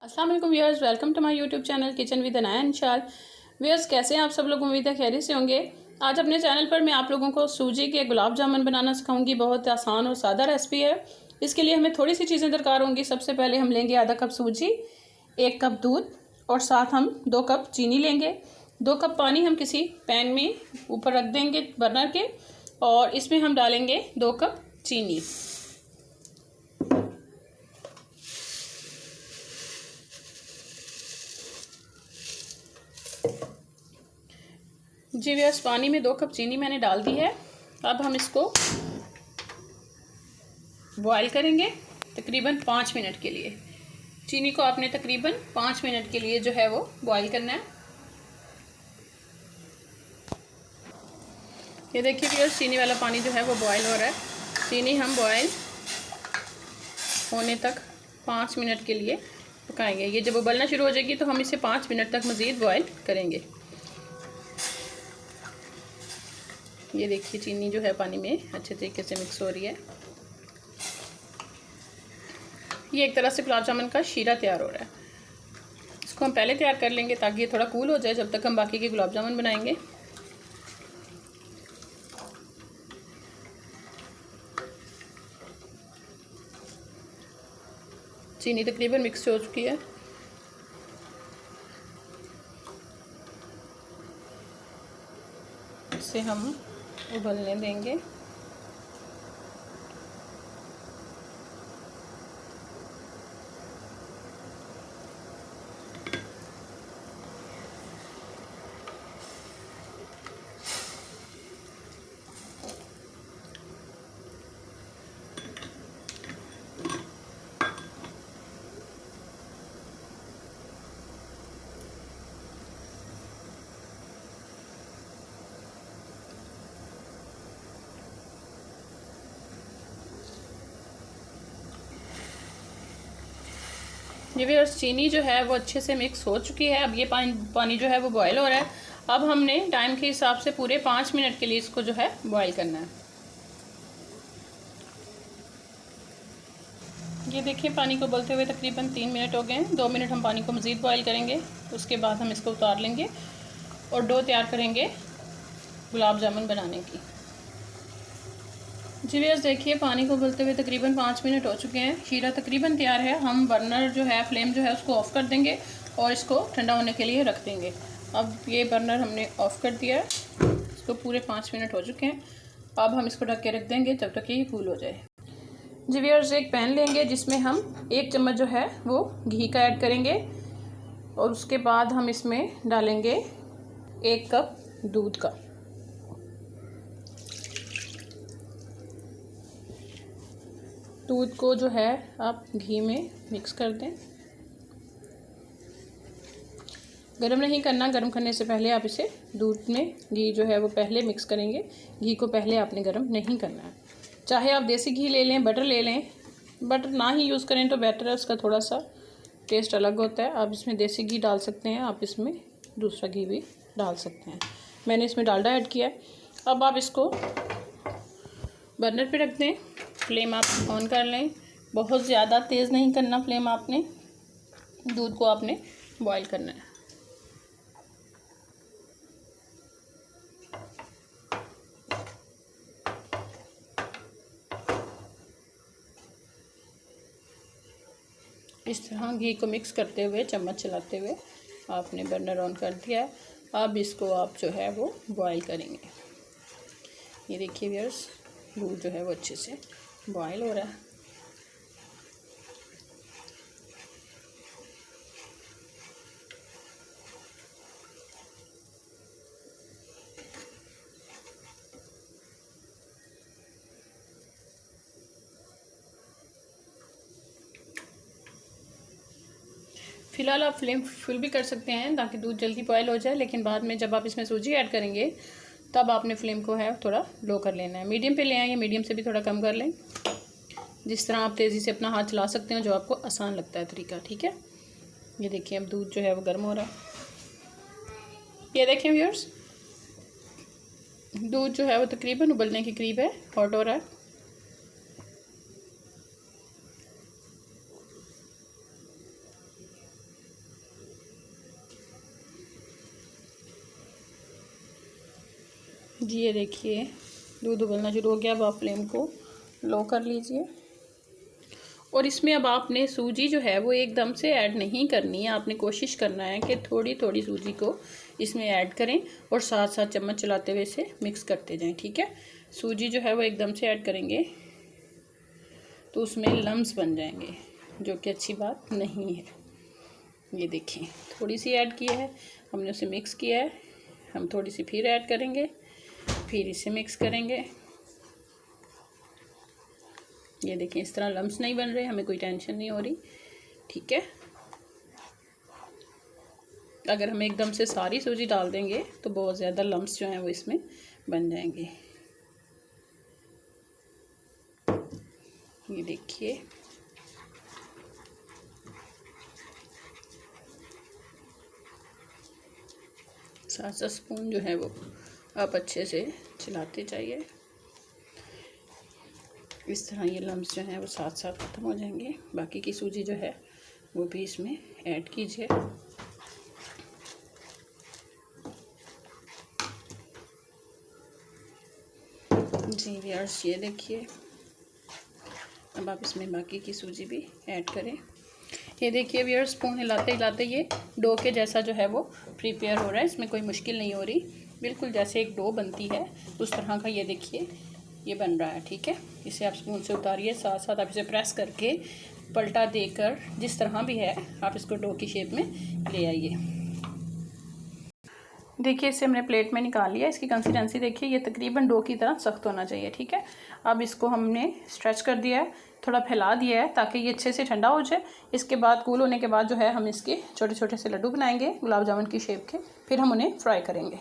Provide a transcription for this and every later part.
अस्सलाम वालेकुम viewers, welcome to my YouTube channel kitchen with Anaya इंशाल। व्यूअर्स, कैसे हैं आप सब लोग? उम्मीद है खैरियत से होंगे। आज अपने चैनल पर मैं आप लोगों को सूजी के गुलाब जामुन बनाना सिखाऊंगी। बहुत आसान और सादा रेसिपी है। इसके लिए हमें थोड़ी सी चीज़ें दरकार होंगी। सबसे पहले हम लेंगे आधा कप सूजी, 1 कप दूध और साथ हम 2 कप चीनी लेंगे। 2 कप पानी हम किसी पैन में ऊपर रख देंगे बर्नर के, और इसमें हम डालेंगे 2 कप चीनी। जी व्यूअर्स, पानी में 2 कप चीनी मैंने डाल दी है। अब हम इसको बॉईल करेंगे तकरीबन 5 मिनट के लिए। चीनी को आपने तकरीबन 5 मिनट के लिए जो है वो बॉईल करना है। ये देखिए व्यूअर्स, चीनी वाला पानी जो है वो बॉईल हो रहा है। चीनी हम बॉईल होने तक 5 मिनट के लिए पकाएंगे। ये जब उबलना शुरू हो जाएगी तो हम इसे 5 मिनट तक मज़ीद बॉईल करेंगे। ये देखिए, चीनी जो है पानी में अच्छे तरीके से मिक्स हो रही है। ये एक तरह से गुलाब जामुन का शीरा तैयार हो रहा है। इसको हम पहले तैयार कर लेंगे ताकि ये थोड़ा कूल हो जाए, जब तक हम बाकी के गुलाब जामुन बनाएंगे। चीनी तकरीबन मिक्स हो चुकी है। इसे हम उबलने देंगे। ये भी, और चीनी जो है वो अच्छे से मिक्स हो चुकी है। अब ये पानी जो है वो बॉयल हो रहा है। अब हमने टाइम के हिसाब से पूरे 5 मिनट के लिए इसको जो है बॉयल करना है। ये देखिए, पानी को उबलते हुए तकरीबन 3 मिनट हो गए हैं। 2 मिनट हम पानी को मज़ीद बॉयल करेंगे। उसके बाद हम इसको उतार लेंगे और डो तैयार करेंगे गुलाब जामुन बनाने की। जी व्यूअर्स, देखिए पानी को उबलते हुए तकरीबन 5 मिनट हो चुके हैं। शीरा तकरीबन तैयार है। हम बर्नर जो है, फ्लेम जो है उसको ऑफ़ कर देंगे और इसको ठंडा होने के लिए रख देंगे। अब ये बर्नर हमने ऑफ़ कर दिया है। इसको पूरे 5 मिनट हो चुके हैं। अब हम इसको ढक के रख देंगे जब तक ये कूल हो जाए। जी व्यूअर्स, एक पैन लेंगे जिसमें हम 1 चम्मच जो है वो घी का ऐड करेंगे, और उसके बाद हम इसमें डालेंगे 1 कप दूध का। दूध को जो है आप घी में मिक्स कर दें। गरम नहीं करना, गरम करने से पहले आप इसे दूध में घी जो है वो पहले मिक्स करेंगे। घी को पहले आपने गरम नहीं करना है। चाहे आप देसी घी ले लें, बटर ले लें। बटर ना ही यूज़ करें तो बेटर है, उसका थोड़ा सा टेस्ट अलग होता है। आप इसमें देसी घी डाल सकते हैं, आप इसमें दूसरा घी भी डाल सकते हैं। मैंने इसमें डालडा ऐड किया है। अब आप इसको बर्नर पे रख दें। फ्लेम आप ऑन कर लें। बहुत ज़्यादा तेज़ नहीं करना फ्लेम आपने। दूध को आपने बॉईल करना है। इस तरह घी को मिक्स करते हुए, चम्मच चलाते हुए आपने बर्नर ऑन कर दिया है। अब इसको आप जो है वो बॉईल करेंगे। ये देखिए व्यूअर्स, दूध जो है वो अच्छे से बॉईल हो रहा है। फ़िलहाल आप फ्लेम फुल भी कर सकते हैं ताकि दूध जल्दी बॉयल हो जाए, लेकिन बाद में जब आप इसमें सूजी ऐड करेंगे तब आपने फ्लेम को है थोड़ा लो कर लेना है। मीडियम पे ले आएँ या मीडियम से भी थोड़ा कम कर लें। जिस तरह आप तेज़ी से अपना हाथ चला सकते हैं, जो आपको आसान लगता है तरीका, ठीक है। ये देखिए, अब दूध जो है वो गर्म हो रहा है। ये देखें व्यूअर्स, दूध जो है वो तकरीबन उबलने के करीब है, हॉट हो रहा है। जी ये देखिए दूध उबलना शुरू हो गया। अब आप फ्लेम को लो कर लीजिए और इसमें अब आपने सूजी जो है वो एकदम से ऐड नहीं करनी है। आपने कोशिश करना है कि थोड़ी थोड़ी सूजी को इसमें ऐड करें और साथ साथ चम्मच चलाते हुए इसे मिक्स करते जाएं, ठीक है। सूजी जो है वो एकदम से ऐड करेंगे तो उसमें लम्स बन जाएंगे, जो कि अच्छी बात नहीं है। ये देखें थोड़ी सी ऐड की है हमने, उसे मिक्स किया है। हम थोड़ी सी फिर ऐड करेंगे, फिर इसे मिक्स करेंगे। ये देखें इस तरह लम्स नहीं बन रहे, हमें कोई टेंशन नहीं हो रही, ठीक है। अगर हम एकदम से सारी सूजी डाल देंगे तो बहुत ज़्यादा लम्स जो हैं वो इसमें बन जाएंगे। ये देखिए साथ साथ स्पून जो है वो आप अच्छे से चलाते जाइए। इस तरह ये लम्स जो हैं वो साथ साथ ख़त्म हो जाएंगे। बाकी की सूजी जो है वो भी इसमें ऐड कीजिए। जी व्यूअर्स ये देखिए अब आप इसमें बाकी की सूजी भी ऐड करें। ये देखिए व्यूअर्स स्पून हिलाते हिलाते ये डो के जैसा जो है वो प्रिपेयर हो रहा है। इसमें कोई मुश्किल नहीं हो रही, बिल्कुल जैसे एक डो बनती है उस तरह का ये देखिए ये बन रहा है, ठीक है। इसे आप स्पून से उतारिए, साथ साथ आप इसे प्रेस करके पलटा देकर जिस तरह भी है आप इसको डो की शेप में ले आइए। देखिए इसे हमने प्लेट में निकाल लिया। इसकी कंसिस्टेंसी देखिए ये तकरीबन डो की तरह सख्त होना चाहिए, ठीक है। अब इसको हमने स्ट्रेच कर दिया है, थोड़ा फैला दिया है ताकि ये अच्छे से ठंडा हो जाए। इसके बाद कूल होने के बाद जो है हम इसके छोटे छोटे से लड्डू बनाएंगे गुलाब जामुन की शेप के, फिर हम उन्हें फ्राई करेंगे।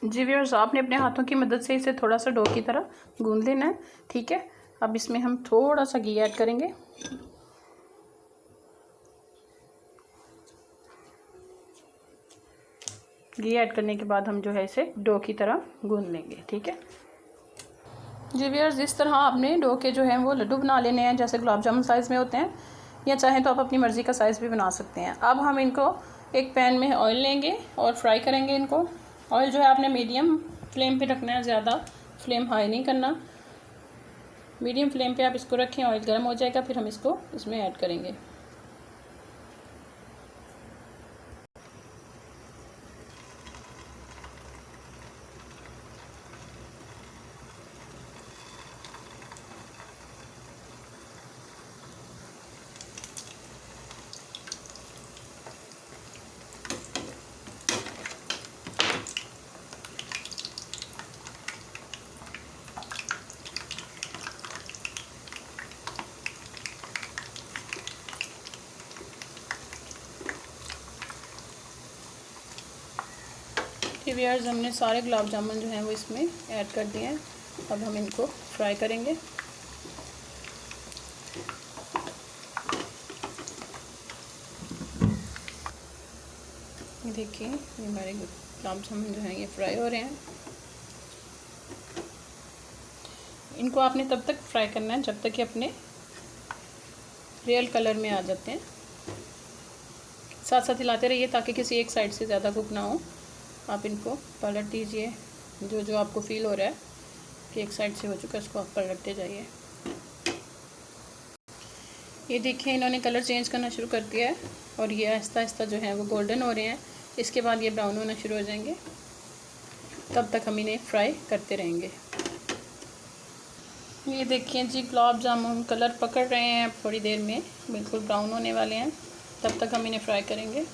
जी व्यूअर्स आपने अपने हाथों की मदद से इसे थोड़ा सा डो की तरह गूंद लेना है, ठीक है। अब इसमें हम थोड़ा सा घी ऐड करेंगे। घी ऐड करने के बाद हम जो है इसे डो की तरह गूंद लेंगे, ठीक है। जी व्यूअर्स इस तरह आपने डो के जो हैं वो लड्डू बना लेने हैं, जैसे गुलाब जामुन साइज़ में होते हैं, या चाहें तो आप अपनी मर्ज़ी का साइज़ भी बना सकते हैं। अब हम इनको एक पैन में ऑयल लेंगे और फ्राई करेंगे इनको। ऑयल जो है आपने मीडियम फ्लेम पे रखना है, ज़्यादा फ्लेम हाई नहीं करना। मीडियम फ्लेम पे आप इसको रखें, ऑयल गर्म हो जाएगा फिर हम इसको इसमें ऐड करेंगे। व्यूअर्स हमने सारे गुलाब जामुन जो हैं वो इसमें ऐड कर दिए हैं। अब हम इनको फ्राई करेंगे। देखिए ये हमारे गुलाब जामुन जो हैं ये फ्राई हो रहे हैं। इनको आपने तब तक फ्राई करना है जब तक कि अपने रियल कलर में आ जाते हैं। साथ साथ हिलाते रहिए ताकि किसी एक साइड से ज़्यादा कुक ना हो। आप इनको पलट दीजिए, जो जो आपको फील हो रहा है कि एक साइड से हो चुका है उसको आप पलटते जाइए। ये देखिए इन्होंने कलर चेंज करना शुरू कर दिया है और ये आहिस्ता आहिस्ता जो है वो गोल्डन हो रहे हैं। इसके बाद ये ब्राउन होना शुरू हो जाएंगे, तब तक हम इन्हें फ्राई करते रहेंगे। ये देखिए जी गुलाब जामुन कलर पकड़ रहे हैं, अब थोड़ी देर में बिल्कुल ब्राउन होने वाले हैं, तब तक हम इन्हें फ्राई करेंगे।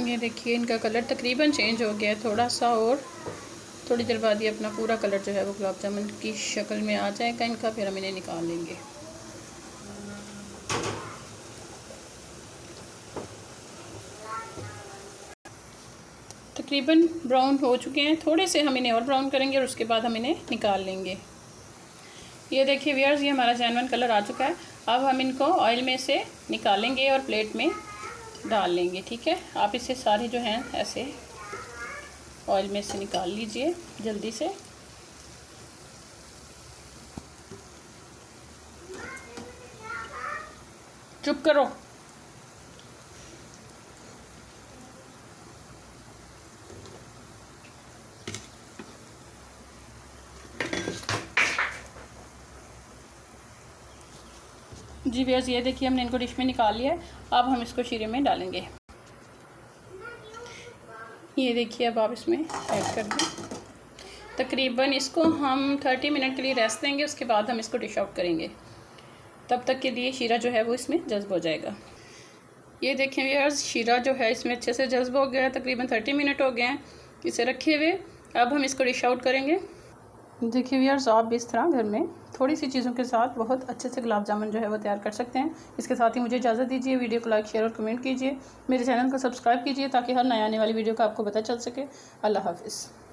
ये देखिए इनका कलर तकरीबन चेंज हो गया है, थोड़ा सा और थोड़ी देर बाद ये अपना पूरा कलर जो है वो गुलाब जामुन की शक्ल में आ जाएगा इनका, फिर हम इन्हें निकाल लेंगे। तकरीबन ब्राउन हो चुके हैं, थोड़े से हम इन्हें और ब्राउन करेंगे और उसके बाद हम इन्हें निकाल लेंगे। ये देखिए व्यूअर्स ये हमारा जेन्युइन कलर आ चुका है। अब हम इनको ऑयल में से निकालेंगे और प्लेट में डाल लेंगे, ठीक है। आप इसे सारे जो हैं ऐसे ऑयल में से निकाल लीजिए जल्दी से। चुप करो। जी व्यूअर्स, ये देखिए हमने इनको डिश में निकाल लिया है। अब हम इसको शीरे में डालेंगे। ये देखिए अब आप इसमें ऐड कर दें। तकरीबन इसको हम 30 मिनट के लिए रेस्ट देंगे, उसके बाद हम इसको डिश आउट करेंगे। तब तक के लिए शीरा जो है वो इसमें जज्ब हो जाएगा। ये देखें व्यूअर्स, शीरा जो है इसमें अच्छे से जज्ब हो गया है। तकरीबन 30 मिनट हो गए हैं इसे रखे हुए। अब हम इसको डिश आउट करेंगे। देखिए व्यूअर्स, आप भी इस तरह घर में थोड़ी सी चीज़ों के साथ बहुत अच्छे से गुलाब जामुन जो है वो तैयार कर सकते हैं। इसके साथ ही मुझे इजाज़त दीजिए। वीडियो को लाइक, शेयर और कमेंट कीजिए। मेरे चैनल को सब्सक्राइब कीजिए ताकि हर नया आने वाली वीडियो का आपको पता चल सके। अल्लाह हाफ़िज़।